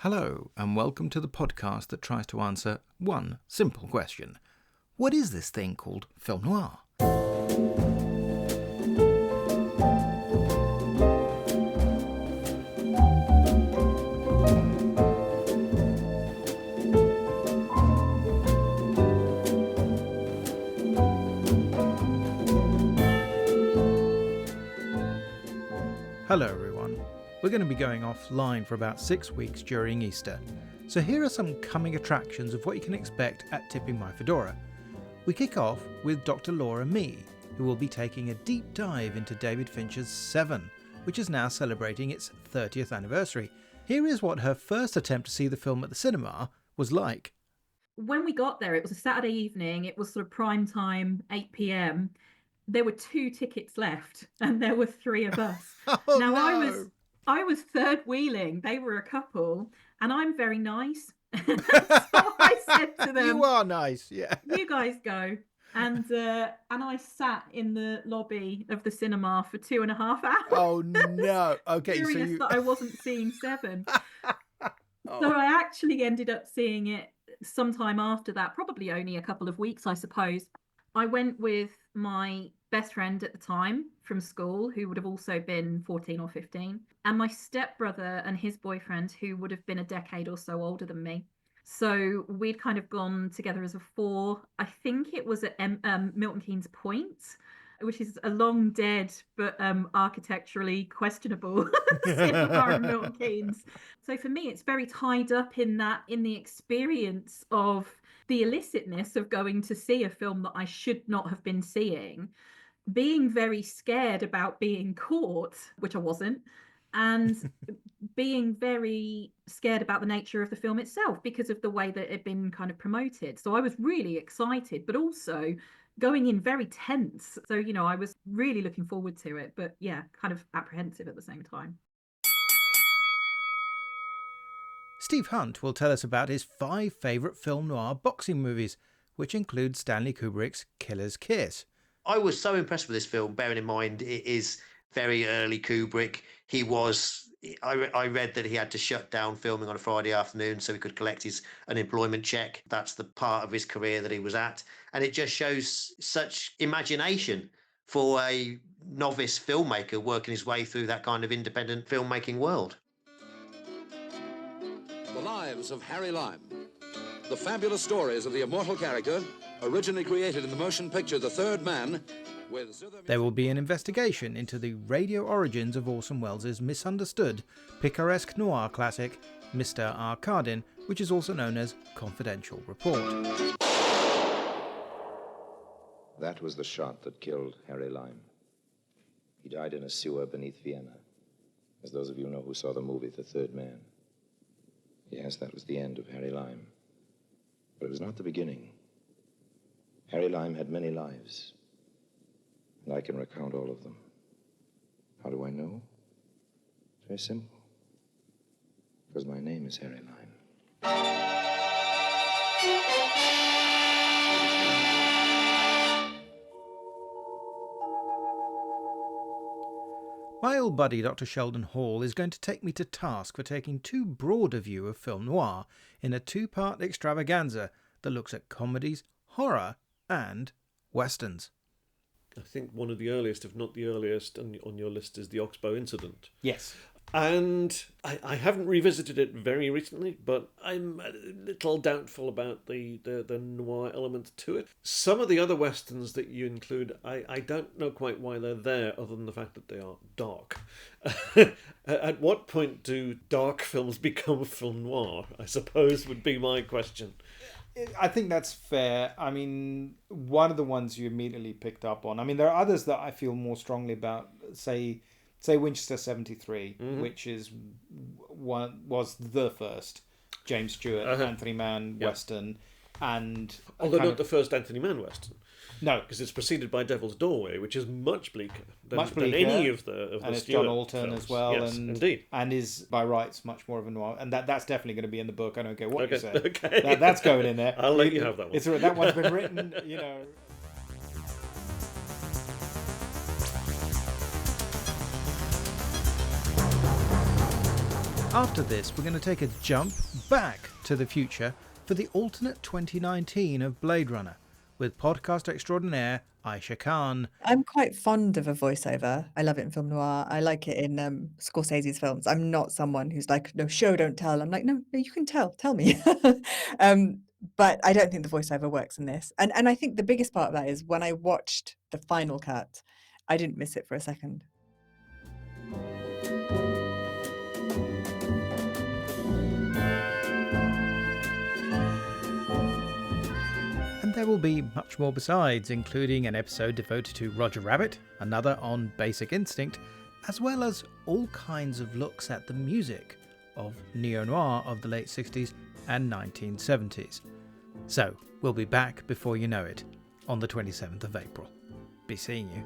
Hello, and welcome to the podcast that tries to answer one simple question. What is this thing called film noir? Hello everyone. We're going to be going offline for about 6 weeks during Easter. So here are some coming attractions of what you can expect at Tipping My Fedora. We kick off with Dr Laura Mee, who will be taking a deep dive into David Fincher's Seven, which is now celebrating its 30th anniversary. Here is what her first attempt to see the film at the cinema was like. When we got there, it was a Saturday evening. It was sort of prime time, 8 p.m. There were 2 tickets left, and there were 3 of us. Oh, now, no. I was third wheeling. They were a couple, and I'm very nice. So I said to them, You are nice, yeah. You guys go. And I sat in the lobby of the cinema for 2.5 hours. Oh, no. Okay, furious that I wasn't seeing Seven. Oh. So I actually ended up seeing it sometime after that, probably only a couple of weeks, I suppose. I went with my best friend at the time from school, who would have also been 14 or 15, and my stepbrother and his boyfriend, who would have been a decade or so older than me. So we'd kind of gone together as a 4. I think it was at Milton Keynes Point, which is a long dead but architecturally questionable cinema in Milton Keynes. So for me, it's very tied up in the experience of the illicitness of going to see a film that I should not have been seeing, being very scared about being caught, which I wasn't, and being very scared about the nature of the film itself because of the way that it had been kind of promoted. So I was really excited, but also going in very tense. So, I was really looking forward to it, but yeah, kind of apprehensive at the same time. Steve Hunt will tell us about his 5 favourite film noir boxing movies, which include Stanley Kubrick's Killer's Kiss. I was so impressed with this film, bearing in mind it is very early Kubrick. I read that he had to shut down filming on a Friday afternoon so he could collect his unemployment check. That's the part of his career that he was at. And it just shows such imagination for a novice filmmaker working his way through that kind of independent filmmaking world. The Lives of Harry Lime. The fabulous stories of the immortal character, originally created in the motion picture The Third Man. There will be an investigation into the radio origins of Orson Welles' misunderstood, picaresque noir classic, Mr. Arkadin, which is also known as Confidential Report. That was the shot that killed Harry Lime. He died in a sewer beneath Vienna, as those of you know who saw the movie The Third Man. Yes, that was the end of Harry Lime. But it was not the beginning. Harry Lime had many lives, and I can recount all of them. How do I know? It's very simple. Because my name is Harry Lime. My old buddy Dr Sheldon Hall is going to take me to task for taking too broad a view of film noir in a 2-part extravaganza that looks at comedies, horror and westerns. I think one of the earliest, if not the earliest, on your list is the Oxbow Incident. Yes. And I haven't revisited it very recently, but I'm a little doubtful about the noir element to it. Some of the other westerns that you include, I don't know quite why they're there, other than the fact that they are dark. At what point do dark films become film noir, I suppose, would be my question. I think that's fair. I mean, one of the ones you immediately picked up on. I mean, there are others that I feel more strongly about, say Winchester 73, which was the first James Stewart, Anthony Mann Western, and although not the first Anthony Mann Western. No, because it's preceded by Devil's Doorway, which is much bleaker than any of the and it's Stewart John Alton films. as well, yes, and indeed, and is by rights much more of a noir, and that's definitely going to be in the book. I don't care what you say. Okay. That's going in there. I'll let you have that one. That one's been written, After this, we're going to take a jump back to the future for the alternate 2019 of Blade Runner with podcast extraordinaire Aisha Khan. I'm quite fond of a voiceover. I love it in film noir. I like it in Scorsese's films. I'm not someone who's like, no, show, don't tell. I'm like, no, you can tell me. But I don't think the voiceover works in this. And I think the biggest part of that is when I watched the final cut, I didn't miss it for a second. And there will be much more besides, including an episode devoted to Roger Rabbit, another on Basic Instinct, as well as all kinds of looks at the music of neo-noir of the late 60s and 1970s. So, we'll be back before you know it, on the 27th of April. Be seeing you.